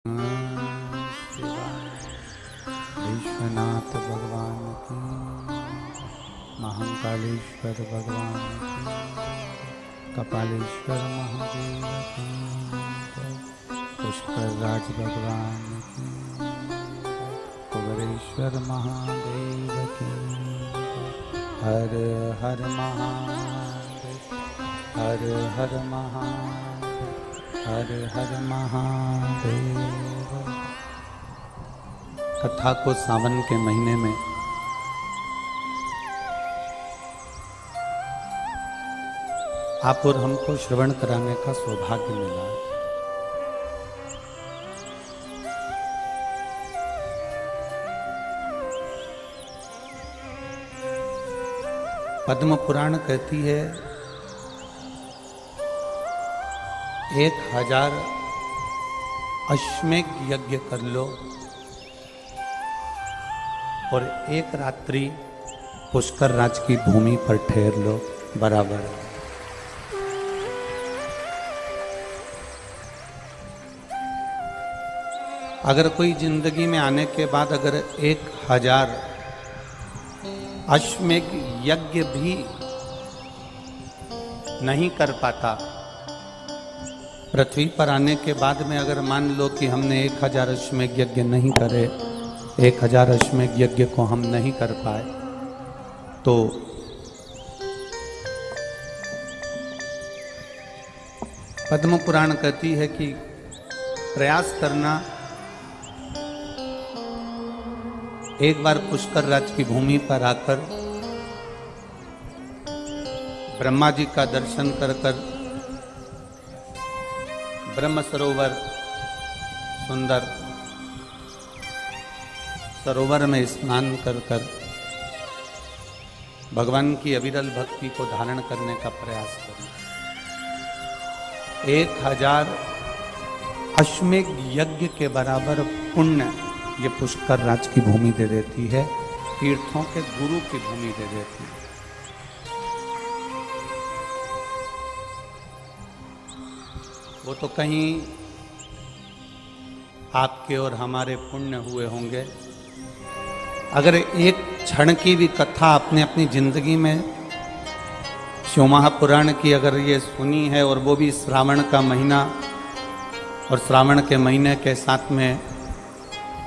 विश्वनाथ भगवान की, महाकालेश्वर भगवान की, कपालेश्वर महादेव की, पुष्कर राज भगवान की, कुबेरेश्वर महादेव की। हर हर महादेव, हर हर महादेव, हर हर महादेव। कथा को सावन के महीने में आप और हमको श्रवण कराने का सौभाग्य मिला। पद्म पुराण कहती है 1000 अश्वमेध यज्ञ कर लो और एक रात्रि पुष्कर राज की भूमि पर ठहर लो, बराबर। अगर कोई जिंदगी में आने के बाद अगर 1000 अश्वमेध यज्ञ भी नहीं कर पाता, पृथ्वी पर आने के बाद में अगर मान लो कि हमने 1000 अश्वमेध यज्ञ नहीं करे, 1000 अश्वमेध यज्ञ को हम नहीं कर पाए, तो पद्म पुराण कहती है कि प्रयास करना, एक बार पुष्कर राज की भूमि पर आकर ब्रह्मा जी का दर्शन कर कर ब्रह्म सरोवर, सुंदर सरोवर में स्नान कर कर भगवान की अविरल भक्ति को धारण करने का प्रयास करें। 1000 अश्वमेध यज्ञ के बराबर पुण्य ये पुष्कर राज की भूमि दे देती है, तीर्थों के गुरु की भूमि दे देती है। वो तो कहीं आपके और हमारे पुण्य हुए होंगे। अगर एक क्षण की भी कथा आपने अपनी जिंदगी में शिव महापुराण की अगर ये सुनी है, और वो भी श्रावण का महीना, और श्रावण के महीने के साथ में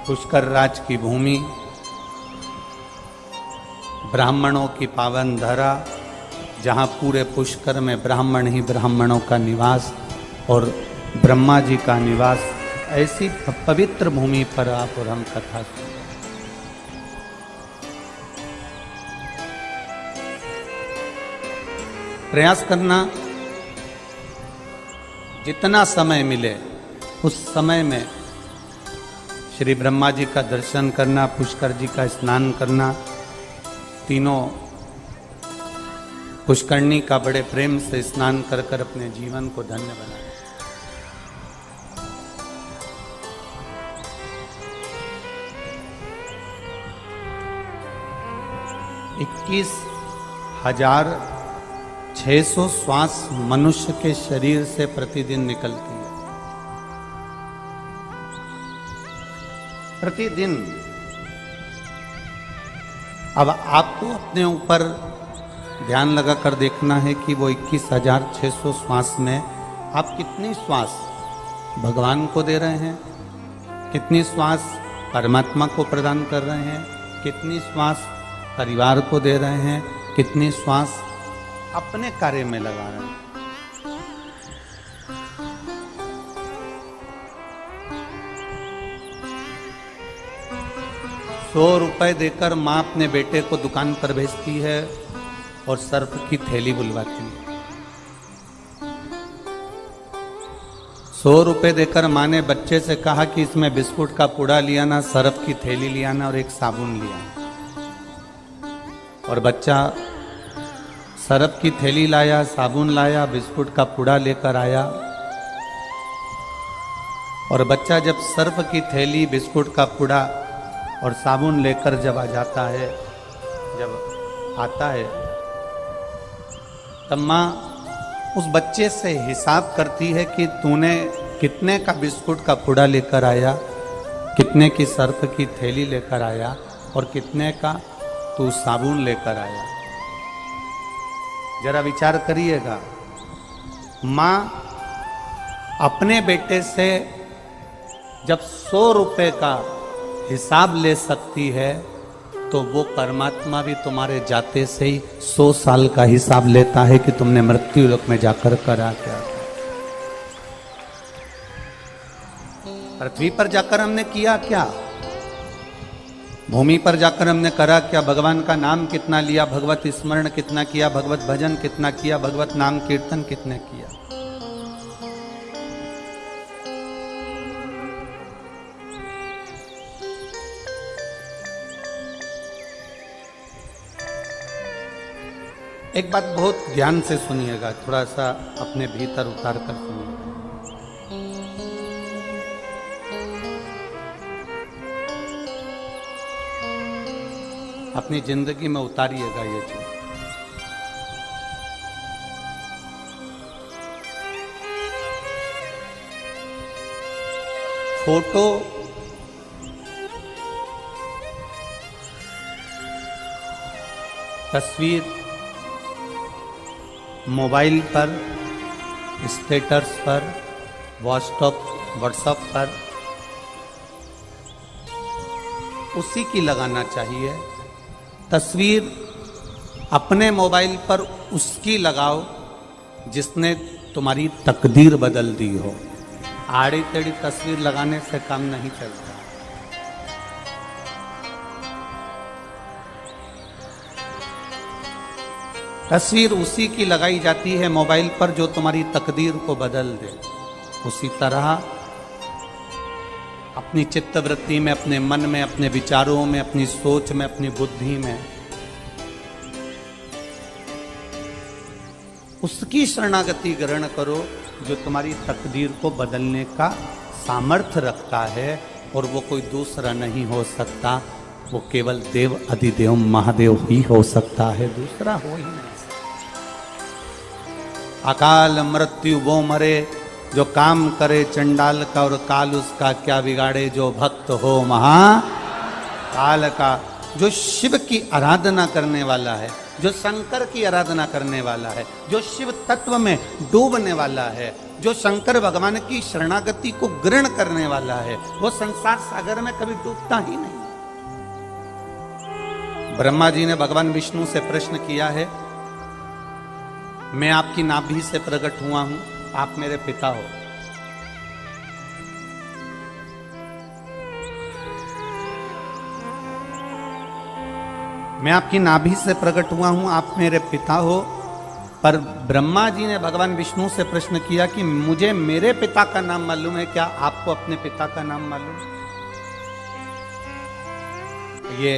पुष्कर राज की भूमि, ब्राह्मणों की पावन धरा, जहाँ पूरे पुष्कर में ब्राह्मण ही ब्राह्मणों का निवास और ब्रह्मा जी का निवास, ऐसी पवित्र भूमि पर आप और हम कथा सुन। प्रयास करना, जितना समय मिले उस समय में श्री ब्रह्मा जी का दर्शन करना, पुष्कर जी का स्नान करना, तीनों पुष्करणी का बड़े प्रेम से स्नान कर कर अपने जीवन को धन्य बनाना। 21,600 श्वास मनुष्य के शरीर से प्रतिदिन निकलती है, प्रतिदिन। अब आपको अपने ऊपर ध्यान लगा कर देखना है कि वो 21,600 श्वास में आप कितनी श्वास भगवान को दे रहे हैं, कितनी श्वास परमात्मा को प्रदान कर रहे हैं, कितनी श्वास परिवार को दे रहे हैं, कितनी श्वास अपने कार्य में लगा रहे हैं। ₹100 देकर माँ अपने बेटे को दुकान पर भेजती है और सर्फ की थैली बुलवाती है। ₹100 देकर माँ ने बच्चे से कहा कि इसमें बिस्कुट का पुड़ा लिया ना, सर्फ की थैली लिया ना और एक साबुन लिया। और बच्चा सर्फ की थैली लाया, साबुन लाया, बिस्कुट का पुड़ा लेकर आया। और बच्चा जब सर्फ की थैली, बिस्कुट का पुड़ा और साबुन लेकर जब आ जाता है, जब आता है, तब माँ उस बच्चे से हिसाब करती है कि तूने कितने का बिस्कुट का पुड़ा लेकर आया, कितने की सर्फ की थैली लेकर आया और कितने का तू साबुन लेकर आया। जरा विचार करिएगा, माँ अपने बेटे से जब 100 रुपए का हिसाब ले सकती है तो वो परमात्मा भी तुम्हारे जाते से ही 100 साल का हिसाब लेता है कि तुमने मृत्यु लोक में जाकर करा क्या। पृथ्वी पर जाकर हमने किया क्या, भूमि पर जाकर हमने करा क्या, भगवान का नाम कितना लिया, भगवत स्मरण कितना किया, भगवत भजन कितना किया, भगवत नाम कीर्तन कितने किया। एक बात बहुत ध्यान से सुनिएगा, थोड़ा सा अपने भीतर उतार कर सुनिएगा। अपनी जिंदगी में उतारिएगा ये चीज। फोटो तस्वीर मोबाइल पर, स्टेटस पर, व्हाट्सएप पर उसी की लगाना चाहिए। तस्वीर अपने मोबाइल पर उसकी लगाओ जिसने तुम्हारी तकदीर बदल दी हो। आड़ी टेढ़ी तस्वीर लगाने से काम नहीं चलता। तस्वीर उसी की लगाई जाती है मोबाइल पर जो तुम्हारी तकदीर को बदल दे। उसी तरह अपनी चित्तवृत्ति में, अपने मन में, अपने विचारों में, अपनी सोच में, अपनी बुद्धि में उसकी शरणागति ग्रहण करो जो तुम्हारी तकदीर को बदलने का सामर्थ्य रखता है। और वो कोई दूसरा नहीं हो सकता, वो केवल देव अधिदेव महादेव ही हो सकता है, दूसरा हो ही नहीं। अकाल मृत्यु वो मरे जो काम करे चंडाल का, और काल उसका क्या बिगाड़े जो भक्त हो महाकाल का। जो शिव की आराधना करने वाला है, जो शंकर की आराधना करने वाला है, जो शिव तत्व में डूबने वाला है, जो शंकर भगवान की शरणागति को ग्रहण करने वाला है, वो संसार सागर में कभी डूबता ही नहीं। ब्रह्मा जी ने भगवान विष्णु से प्रश्न किया है, मैं आपकी नाभि से प्रकट हुआ हूं, आप मेरे पिता हो। मैं आपकी नाभि से प्रकट हुआ हूं, आप मेरे पिता हो। पर ब्रह्मा जी ने भगवान विष्णु से प्रश्न किया कि मुझे मेरे पिता का नाम मालूम है, क्या आपको अपने पिता का नाम मालूम है? ये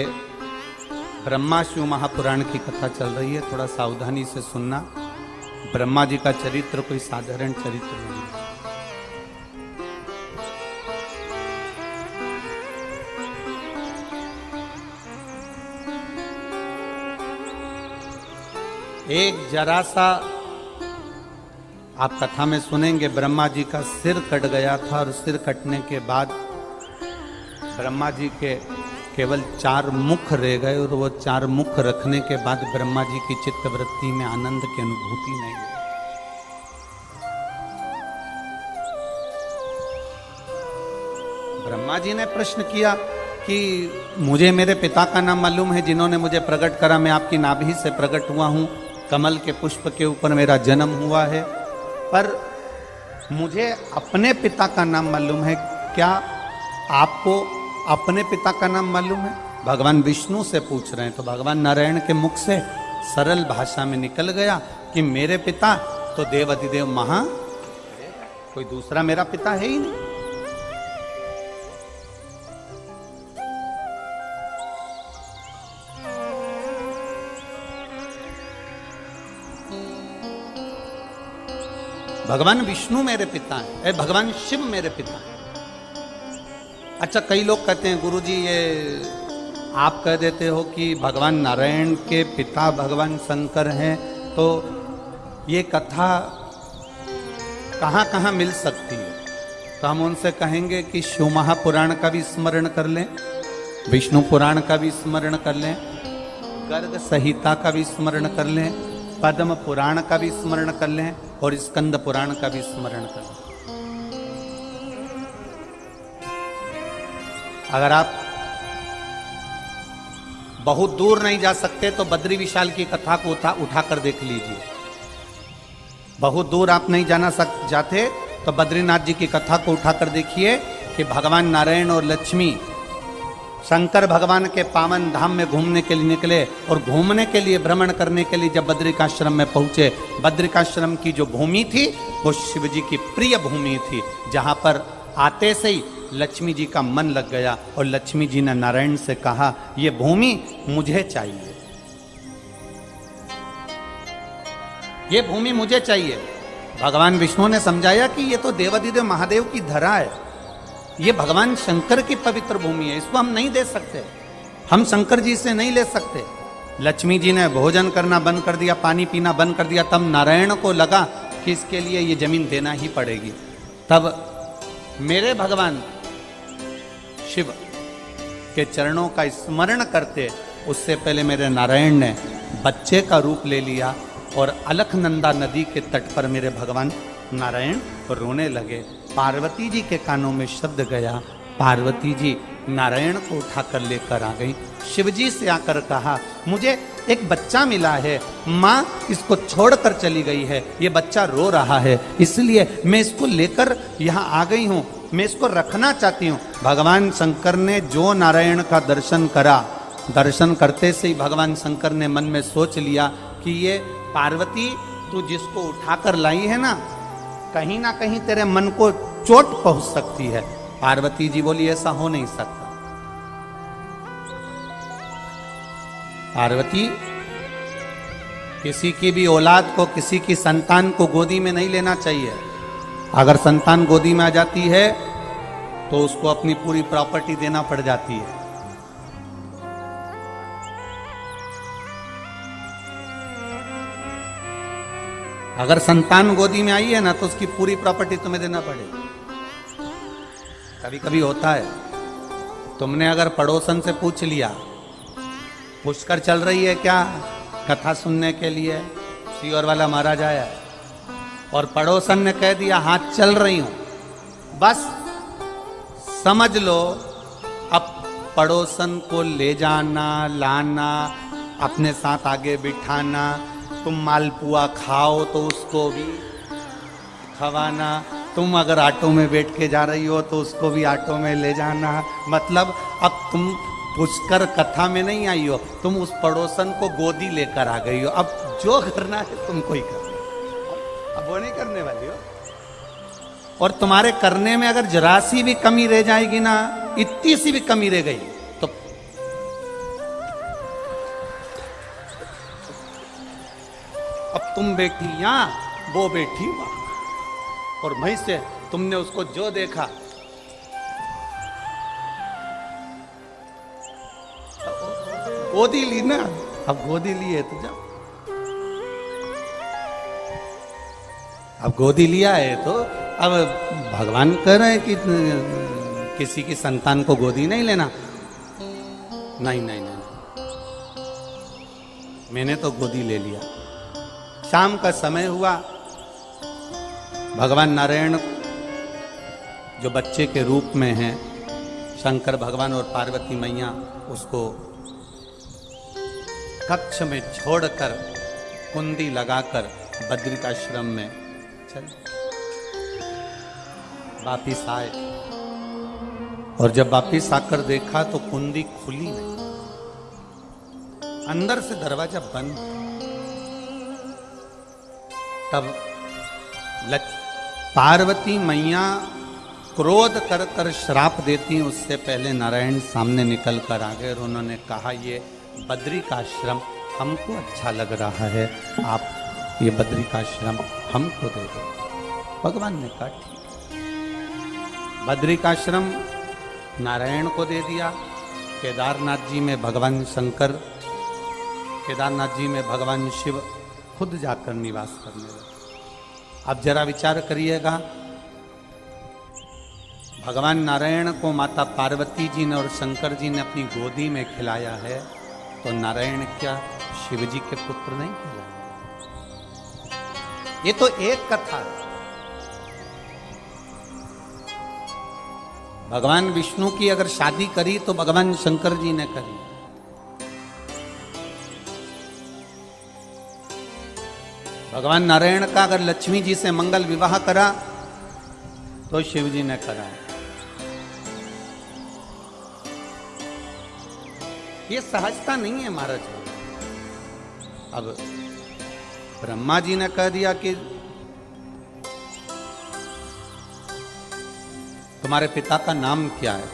ब्रह्मा शिव महापुराण की कथा चल रही है, थोड़ा सावधानी से सुनना। ब्रह्मा जी का चरित्र कोई साधारण चरित्र नहीं है। एक जरा सा आप कथा में सुनेंगे, ब्रह्मा जी का सिर कट गया था और सिर कटने के बाद ब्रह्मा जी के केवल 4 मुख रह गए, और वो 4 मुख रखने के बाद ब्रह्मा जी की चित्तवृत्ति में आनंद की अनुभूति नहीं हुई। ब्रह्मा जी ने प्रश्न किया कि मुझे मेरे पिता का नाम मालूम है जिन्होंने मुझे प्रकट करा, मैं आपकी नाभि से प्रकट हुआ हूं, कमल के पुष्प के ऊपर मेरा जन्म हुआ है, पर मुझे अपने पिता का नाम मालूम है, क्या आपको अपने पिता का नाम मालूम है? भगवान विष्णु से पूछ रहे हैं। तो भगवान नारायण के मुख से सरल भाषा में निकल गया कि मेरे पिता तो देव अधिदेव महा, कोई दूसरा मेरा पिता है ही नहीं। भगवान विष्णु मेरे पिता है, भगवान शिव मेरे पिता है। अच्छा, कई लोग कहते हैं गुरुजी ये आप कह देते हो कि भगवान नारायण के पिता भगवान शंकर हैं, तो ये कथा कहाँ कहाँ मिल सकती है? तो हम उनसे कहेंगे कि शिव महापुराण का भी स्मरण कर लें, विष्णु पुराण का भी स्मरण कर लें, गर्ग संहिता का भी स्मरण कर लें, पद्म पुराण का भी स्मरण कर लें और स्कंद पुराण का भी स्मरण कर लें। अगर आप बहुत दूर नहीं जा सकते तो बद्री विशाल की कथा को उठा कर देख लीजिए। बहुत दूर आप नहीं जाते तो बद्रीनाथ जी की कथा को उठाकर देखिए कि भगवान नारायण और लक्ष्मी शंकर भगवान के पावन धाम में घूमने के लिए निकले और घूमने के लिए भ्रमण करने के लिए जब बद्रिकाश्रम में पहुंचे, बद्रिकाश्रम की जो भूमि थी वो शिव जी की प्रिय भूमि थी, जहां पर आते से ही लक्ष्मी जी का मन लग गया और लक्ष्मी जी ने नारायण से कहा ये भूमि मुझे चाहिए, ये भूमि मुझे चाहिए। भगवान विष्णु ने समझाया कि ये तो देवाधिदेव महादेव की धरा है, ये भगवान शंकर की पवित्र भूमि है, इसको हम नहीं दे सकते, हम शंकर जी से नहीं ले सकते। लक्ष्मी जी ने भोजन करना बंद कर दिया, पानी पीना बंद कर दिया। तब नारायण को लगा कि इसके लिए ये जमीन देना ही पड़ेगी। तब मेरे भगवान शिव के चरणों का स्मरण करते उससे पहले मेरे नारायण ने बच्चे का रूप ले लिया और अलकनंदा नदी के तट पर मेरे भगवान नारायण रोने लगे। पार्वती जी के कानों में शब्द गया, पार्वती जी नारायण को उठाकर लेकर आ गई। शिवजी से आकर कहा मुझे एक बच्चा मिला है, माँ इसको छोड़कर चली गई है, ये बच्चा रो रहा है, इसलिए मैं इसको लेकर यहाँ आ गई हूँ, मैं इसको रखना चाहती हूँ। भगवान शंकर ने जो नारायण का दर्शन करा, दर्शन करते से ही भगवान शंकर ने मन में सोच लिया कि ये पार्वती तू जिसको उठाकर लाई है ना कहीं तेरे मन को चोट पहुंच सकती है। पार्वती जी बोली ऐसा हो नहीं सकता। पार्वती किसी की भी औलाद को, किसी की संतान को गोदी में नहीं लेना चाहिए। अगर संतान गोदी में आ जाती है तो उसको अपनी पूरी प्रॉपर्टी देना पड़ जाती है। अगर संतान गोदी में आई है ना तो उसकी पूरी प्रॉपर्टी तुम्हें देना पड़ेगी। कभी कभी होता है, तुमने अगर पड़ोसन से पूछ लिया पुष्कर चल रही है क्या कथा सुनने के लिए, सीवर वाला महाराज आया है, और पड़ोसन ने कह दिया हाँ चल रही हूं, बस समझ लो अब पड़ोसन को ले जाना, लाना, अपने साथ आगे बिठाना, तुम मालपुआ खाओ तो उसको भी खवाना, तुम अगर ऑटो में बैठ के जा रही हो तो उसको भी ऑटो में ले जाना। मतलब अब तुम पुष्कर कथा में नहीं आई हो, तुम उस पड़ोसन को गोदी लेकर आ गई हो। अब जो करना है तुमको ही करना, अब वो नहीं करने वाली हो। और तुम्हारे करने में अगर जरा सी भी कमी रह जाएगी ना, इतनी सी भी कमी रह गई तो अब तुम बैठी यहां, वो बैठी वहां, और वहीं से तुमने उसको जो देखा गोदी ली ना, अब गोदी ली है तो जाओ, अब गोदी लिया है तो अब भगवान कह रहे हैं कि किसी की संतान को गोदी नहीं लेना। नहीं नहीं नहीं, मैंने तो गोदी ले लिया। शाम का समय हुआ, भगवान नारायण जो बच्चे के रूप में हैं, शंकर भगवान और पार्वती मैया उसको कक्ष में छोड़कर कुंडी लगाकर बद्रिकाश्रम में चले वापिस आए। और जब वापिस आकर देखा तो कुंडी खुली नहीं, अंदर से दरवाजा बंद। तब पार्वती मैया क्रोध कर कर श्राप देती, उससे पहले नारायण सामने निकल कर आ गए और उन्होंने कहा ये बद्री का आश्रम हमको अच्छा लग रहा है, आप ये बद्री का आश्रम हमको दे दो। भगवान ने कहा ठीक है। बद्री का आश्रम नारायण को दे दिया। केदारनाथ जी में भगवान शंकर, केदारनाथ जी में भगवान शिव खुद जाकर निवास करने लगे। अब जरा विचार करिएगा, भगवान नारायण को माता पार्वती जी ने और शंकर जी ने अपनी गोदी में खिलाया है, तो नारायण क्या शिव जी के पुत्र नहीं खिलाए? ये तो एक कथा है। भगवान विष्णु की अगर शादी करी तो भगवान शंकर जी ने करी। भगवान नारायण का अगर लक्ष्मी जी से मंगल विवाह करा तो शिव जी ने करा। ये सहजता नहीं है महाराज। अब ब्रह्मा जी ने कह दिया कि तुम्हारे पिता का नाम क्या है?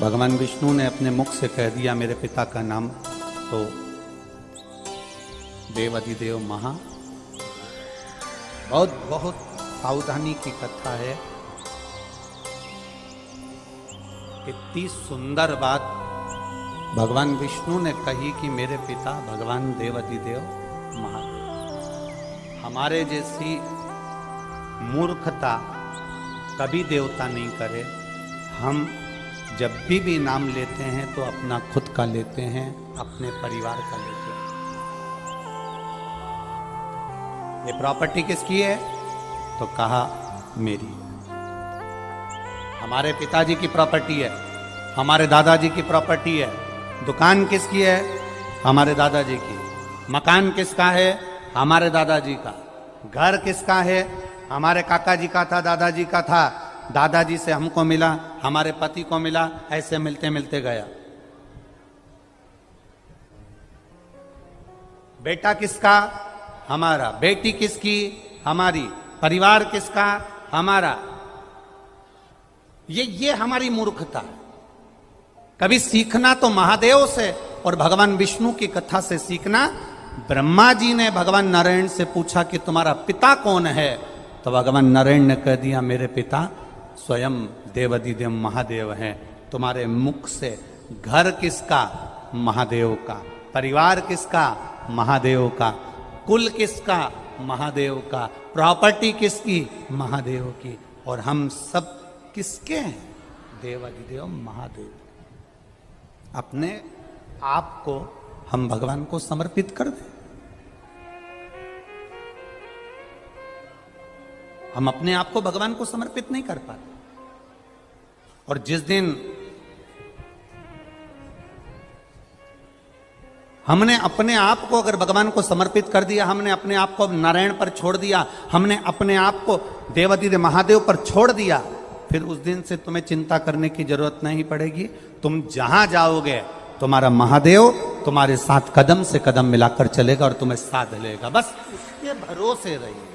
भगवान विष्णु ने अपने मुख से कह दिया मेरे पिता का नाम तो देवाधिदेव महा। बहुत बहुत सावधानी की कथा है। इतनी सुंदर बात भगवान विष्णु ने कही कि मेरे पिता भगवान देवाधिदेव महादेव। हमारे जैसी मूर्खता कभी देवता नहीं करे। हम जब भी नाम लेते हैं तो अपना खुद का लेते हैं, अपने परिवार का लेते हैं। ये प्रॉपर्टी किसकी है? तो कहा मेरी। हमारे पिताजी की प्रॉपर्टी है, हमारे दादाजी की प्रॉपर्टी है। दुकान किसकी है? हमारे दादाजी की। मकान किसका है? हमारे दादाजी का। घर किसका है? हमारे काका जी का था, दादाजी का था। दादाजी से हमको मिला, हमारे पति को मिला, ऐसे मिलते मिलते गया। बेटा किसका? हमारा। बेटी किसकी? हमारी। परिवार किसका? हमारा। ये हमारी मूर्खता है। कभी सीखना तो महादेव से और भगवान विष्णु की कथा से सीखना। ब्रह्मा जी ने भगवान नारायण से पूछा कि तुम्हारा पिता कौन है? तो भगवान नारायण ने कह दिया मेरे पिता स्वयं देवाधिदेव महादेव हैं। तुम्हारे मुख से घर किसका? महादेव का। परिवार किसका? महादेव का। कुल किसका? महादेव का। प्रॉपर्टी किसकी? महादेव की। और हम सब किसके हैं? देवाधिदेव महादेव। अपने आप को हम भगवान को समर्पित कर दें। हम अपने आप को भगवान को समर्पित नहीं कर पाते। और जिस दिन हमने अपने आप को अगर भगवान को समर्पित कर दिया, हमने अपने आप को नारायण पर छोड़ दिया, हमने अपने आप को देवाधिदेव महादेव पर छोड़ दिया, फिर उस दिन से तुम्हें चिंता करने की जरूरत नहीं पड़ेगी। तुम जहां जाओगे तुम्हारा महादेव तुम्हारे साथ कदम से कदम मिलाकर चलेगा और तुम्हें साध लेगा। बस उसके भरोसे रहिए,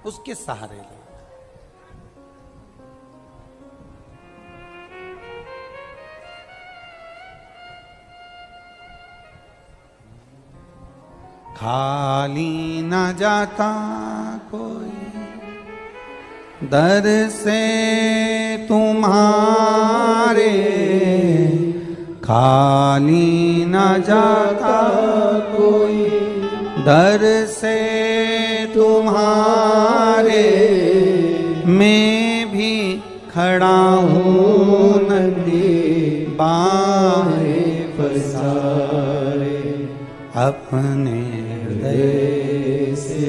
उसके सहारे रहिए। खाली न जाता कोई दर से तुम्हारे, खाली न जाता कोई दर से तुम्हारे। मैं भी खड़ा हूँ नंदी बाहें पसारे, अपने हृदय से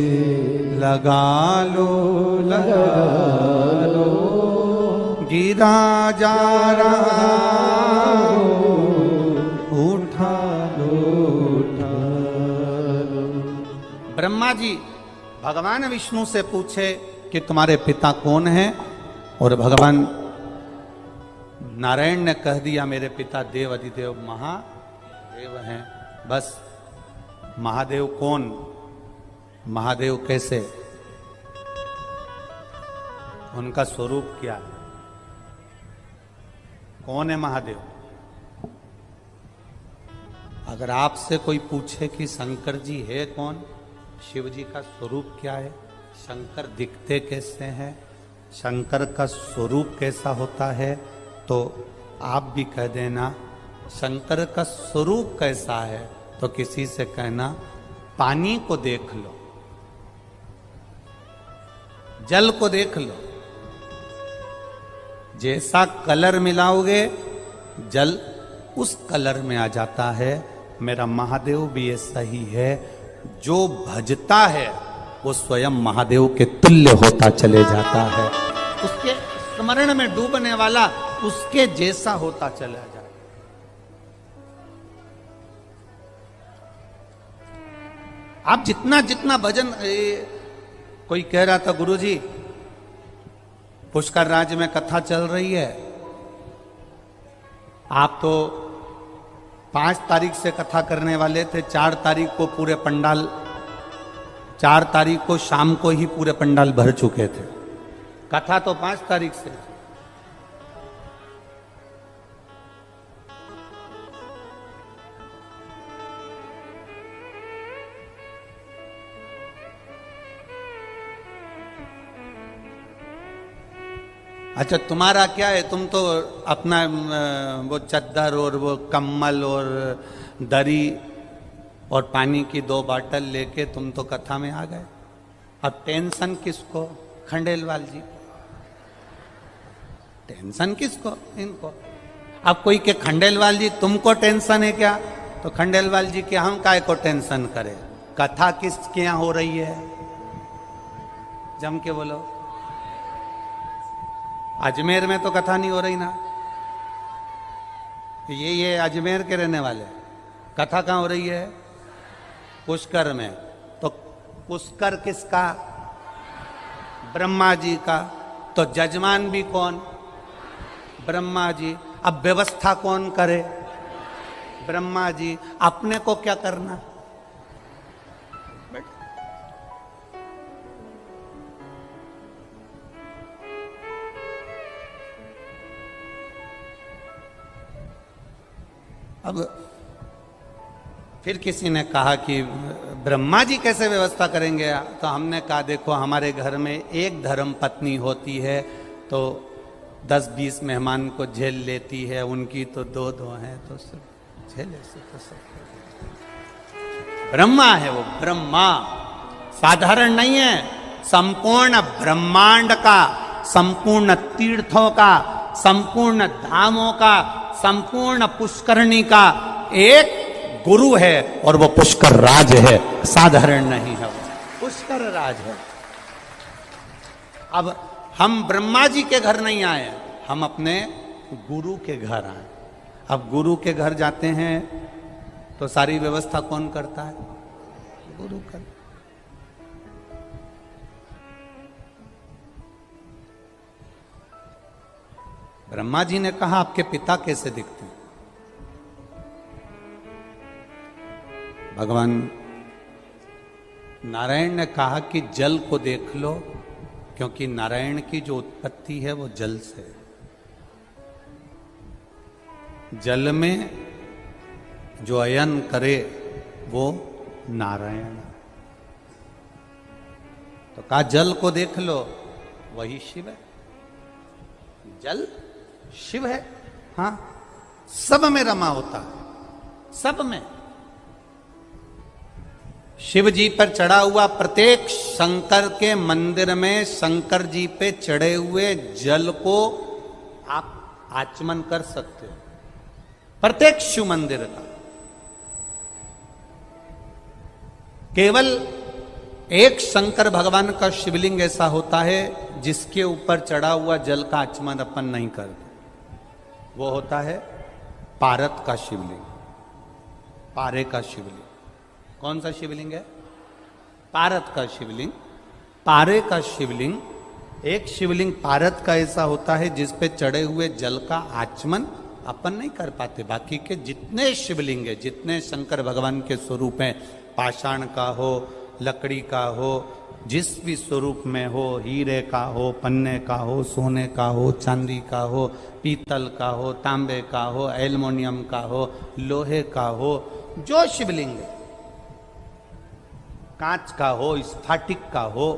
लगा लो गिरा जा रहा उठा लो। ब्रह्मा जी भगवान विष्णु से पूछे कि तुम्हारे पिता कौन हैं? और भगवान नारायण ने कह दिया मेरे पिता देवाधिदेव महादेव हैं। बस महादेव कौन? महादेव कैसे? उनका स्वरूप क्या है? कौन है महादेव? अगर आपसे कोई पूछे कि शंकर जी है कौन, शिव जी का स्वरूप क्या है, शंकर दिखते कैसे हैं, शंकर का स्वरूप कैसा होता है, तो आप भी कह देना शंकर का स्वरूप कैसा है। तो किसी से कहना पानी को देख लो, जल को देख लो, जैसा कलर मिलाओगे जल उस कलर में आ जाता है। मेरा महादेव भी ऐसा ही है, जो भजता है वो स्वयं महादेव के तुल्य होता चले जाता है। उसके स्मरण में डूबने वाला उसके जैसा होता चला जाता। आप जितना जितना भजन, कोई कह रहा था गुरुजी पुष्कर राज में कथा चल रही है, आप तो 5 तारीख से कथा करने वाले थे, 4 तारीख को पूरे पंडाल, 4 तारीख को शाम को ही पूरे पंडाल भर चुके थे। कथा तो 5 तारीख से। अच्छा तुम्हारा क्या है, तुम तो अपना वो चद्दर और वो कम्बल और दरी और पानी की 2 बाटल लेके तुम तो कथा में आ गए। अब टेंशन किसको? खंडेलवाल जी। टेंशन किसको? इनको। अब कोई के खंडेलवाल जी तुमको टेंशन है क्या? तो खंडेलवाल जी के हम काय को टेंशन करें? कथा किसके यहां हो रही है? जम के बोलो। अजमेर में तो कथा नहीं हो रही ना। ये अजमेर के रहने वाले। कथा कहां हो रही है? पुष्कर में। तो पुष्कर किसका? ब्रह्मा जी का। तो जजमान भी कौन? ब्रह्मा जी। अब व्यवस्था कौन करे? ब्रह्मा जी। अपने को क्या करना? अब फिर किसी ने कहा कि ब्रह्मा जी कैसे व्यवस्था करेंगे? तो हमने कहा देखो हमारे घर में एक धर्म पत्नी होती है तो 10-20 मेहमान को झेल लेती है, उनकी तो 2-2 हैं तो सब झेले से तो सब। ब्रह्मा है वो, ब्रह्मा साधारण नहीं है। संपूर्ण ब्रह्मांड का, संपूर्ण तीर्थों का, संपूर्ण धामों का, संपूर्ण पुष्करणी का एक गुरु है और वो पुष्कर राज है। साधारण नहीं है, वो पुष्कर राज है। अब हम ब्रह्मा जी के घर नहीं आए, हम अपने गुरु के घर आए। अब गुरु के घर जाते हैं तो सारी व्यवस्था कौन करता है? गुरु करता। ब्रह्मा जी ने कहा आपके पिता कैसे दिखते हैं? भगवान नारायण ने कहा कि जल को देख लो, क्योंकि नारायण की जो उत्पत्ति है वो जल से। जल में जो अयन करे वो नारायण। तो कहा जल को देख लो, वही शिव है। जल शिव है। हाँ, सब में रमा होता है, सब में। शिव जी पर चढ़ा हुआ प्रत्येक शंकर के मंदिर में शंकर जी पे चढ़े हुए जल को आप आचमन कर सकते हो, प्रत्येक शिव मंदिर का। केवल एक शंकर भगवान का शिवलिंग ऐसा होता है जिसके ऊपर चढ़ा हुआ जल का आचमन अपन नहीं करते, वो होता है पारत का शिवलिंग, पारे का शिवलिंग। कौन सा शिवलिंग है? पारत का शिवलिंग। पारे का शिवलिंग, एक शिवलिंग पारत का ऐसा होता है जिस पे चढ़े हुए जल का आचमन अपन नहीं कर पाते। बाकी के जितने शिवलिंग है, जितने शंकर भगवान के स्वरूप हैं, पाषाण का हो, लकड़ी का हो, जिस भी स्वरूप में हो, हीरे का हो, पन्ने का हो, सोने का हो, चांदी का हो, पीतल का हो, तांबे का हो, एल्युमिनियम का हो, लोहे का हो, जो शिवलिंग है, कांच का हो, स्फाटिक का हो,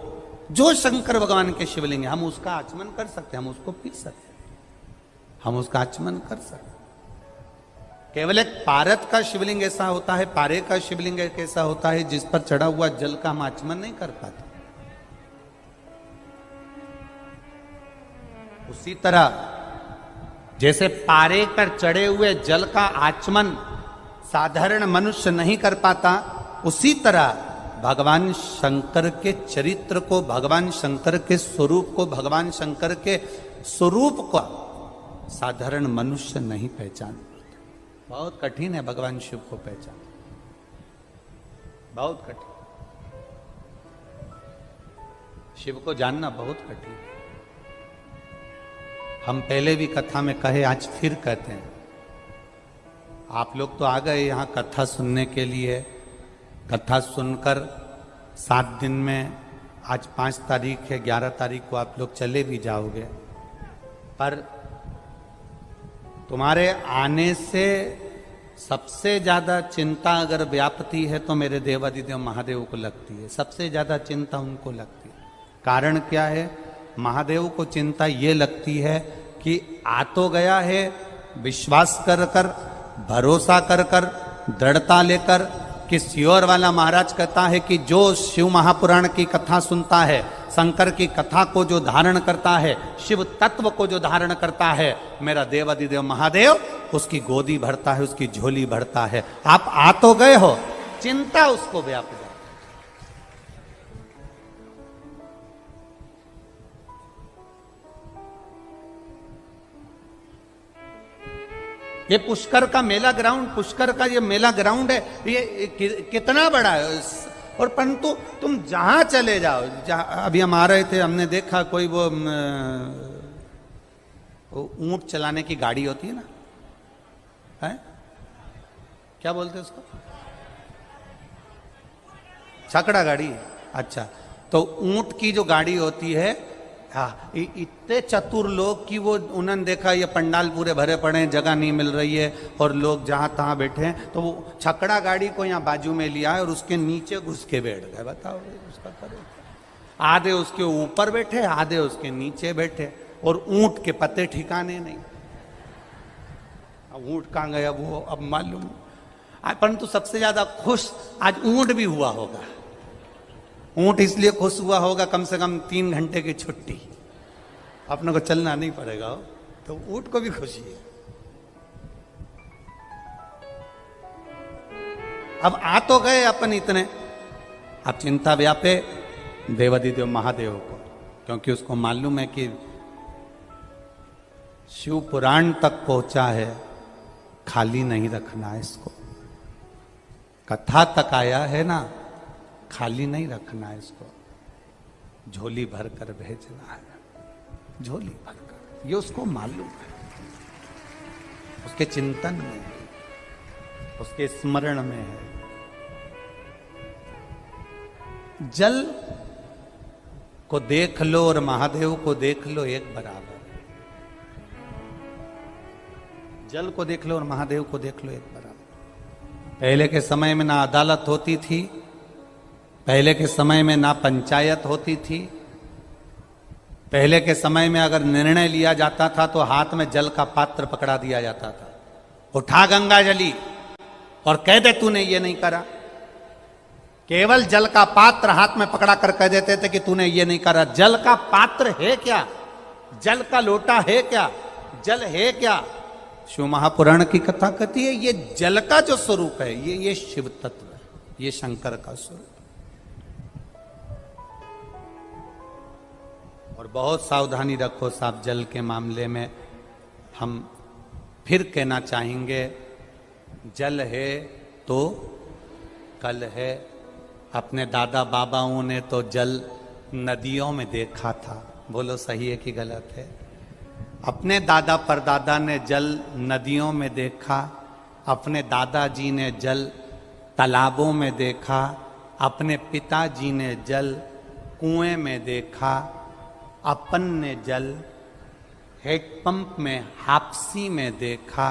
जो शंकर भगवान के शिवलिंग है, हम उसका आचमन कर सकते हैं, हम उसको पी सकते हैं, हम उसका आचमन कर सकते हैं। केवल एक पारत का शिवलिंग ऐसा होता है, पारे का शिवलिंग एक ऐसा होता है जिस पर चढ़ा हुआ जल का हम आचमन नहीं कर पाते। उसी तरह जैसे पारे पर चढ़े हुए जल का आचमन साधारण मनुष्य नहीं कर पाता, उसी तरह भगवान शंकर के चरित्र को, भगवान शंकर के स्वरूप को, भगवान शंकर के स्वरूप को साधारण मनुष्य नहीं पहचान पाता। बहुत कठिन है भगवान शिव को पहचान, बहुत कठिन। शिव को जानना बहुत कठिन है। हम पहले भी कथा में कहे, आज फिर कहते हैं। आप लोग तो आ गए यहाँ कथा सुनने के लिए। कथा सुनकर 7 दिन में, आज 5 तारीख है, 11 तारीख को आप लोग चले भी जाओगे, पर तुम्हारे आने से सबसे ज्यादा चिंता अगर व्यापती है तो मेरे देवादिदेव महादेव को लगती है। सबसे ज्यादा चिंता उनको लगती है। कारण क्या है? महादेव को चिंता ये लगती है कि आ तो गया है, विश्वास कर कर, भरोसा कर कर, दृढ़ता लेकर, कि सियोर वाला महाराज कहता है कि जो शिव महापुराण की कथा सुनता है, शंकर की कथा को जो धारण करता है, शिव तत्व को जो धारण करता है, मेरा देवादिदेव महादेव उसकी गोदी भरता है, उसकी झोली भरता है। आप आ तो गए हो, चिंता उसको व्याप जाए। ये पुष्कर का मेला ग्राउंड, पुष्कर का ये मेला ग्राउंड है, ये कितना बड़ा है। और परंतु तुम जहां चले जाओ, जहां अभी हम आ रहे थे, हमने देखा कोई वो ऊंट चलाने की गाड़ी होती है ना, है क्या बोलते हैं उसको? छकड़ा गाड़ी। अच्छा, तो ऊंट की जो गाड़ी होती है, हाँ, इतने चतुर लोग कि वो उन्होंने देखा ये पंडाल पूरे भरे पड़े हैं, जगह नहीं मिल रही है और लोग जहां तहां बैठे हैं, तो वो छकड़ा गाड़ी को यहाँ बाजू में लिया है और उसके नीचे घुस के बैठ गए। बताओ उसका करे। आधे उसके ऊपर बैठे, आधे उसके नीचे बैठे, और ऊंट के पत्ते ठिकाने नहीं। अब ऊंट कहाँ गया वो अब मालूम। परंतु सबसे ज्यादा खुश आज ऊंट भी हुआ होगा। ऊंट इसलिए खुश हुआ होगा, कम से कम 3 घंटे की छुट्टी, अपने को चलना नहीं पड़ेगा, तो ऊंट को भी खुशी है। अब आ तो गए अपन इतने, अब चिंता व्यापे देवादिदेव महादेव को, क्योंकि उसको मालूम है कि शिव पुराण तक पहुंचा है, खाली नहीं रखना है इसको। कथा तक आया है ना, खाली नहीं रखना है इसको, झोली भर कर भेजना है, झोली भर कर। ये उसको मालूम है, उसके चिंतन में है, उसके स्मरण में है। जल को देख लो और महादेव को देख लो, एक बराबर। जल को देख लो और महादेव को देख लो, एक बराबर। पहले के समय में ना अदालत होती थी, पहले के समय में ना पंचायत होती थी। पहले के समय में अगर निर्णय लिया जाता था तो हाथ में जल का पात्र पकड़ा दिया जाता था, उठा गंगा जली और कह दे तूने ये नहीं करा। केवल जल का पात्र हाथ में पकड़ा कर कह देते थे कि तूने ये नहीं करा। जल का पात्र है क्या? जल का लोटा है क्या? जल है क्या? शिव महापुराण की कथा कहती है ये जल का जो स्वरूप है, ये शिव तत्व है, ये शंकर का स्वरूप। और बहुत सावधानी रखो साहब जल के मामले में। हम फिर कहना चाहेंगे, जल है तो कल है। अपने दादा बाबाओं ने तो जल नदियों में देखा था, बोलो सही है कि गलत है? अपने दादा परदादा ने जल नदियों में देखा, अपने दादाजी ने जल तालाबों में देखा, अपने पिताजी ने जल कुएं में देखा, अपन ने जल हेडपंप में हापसी में देखा,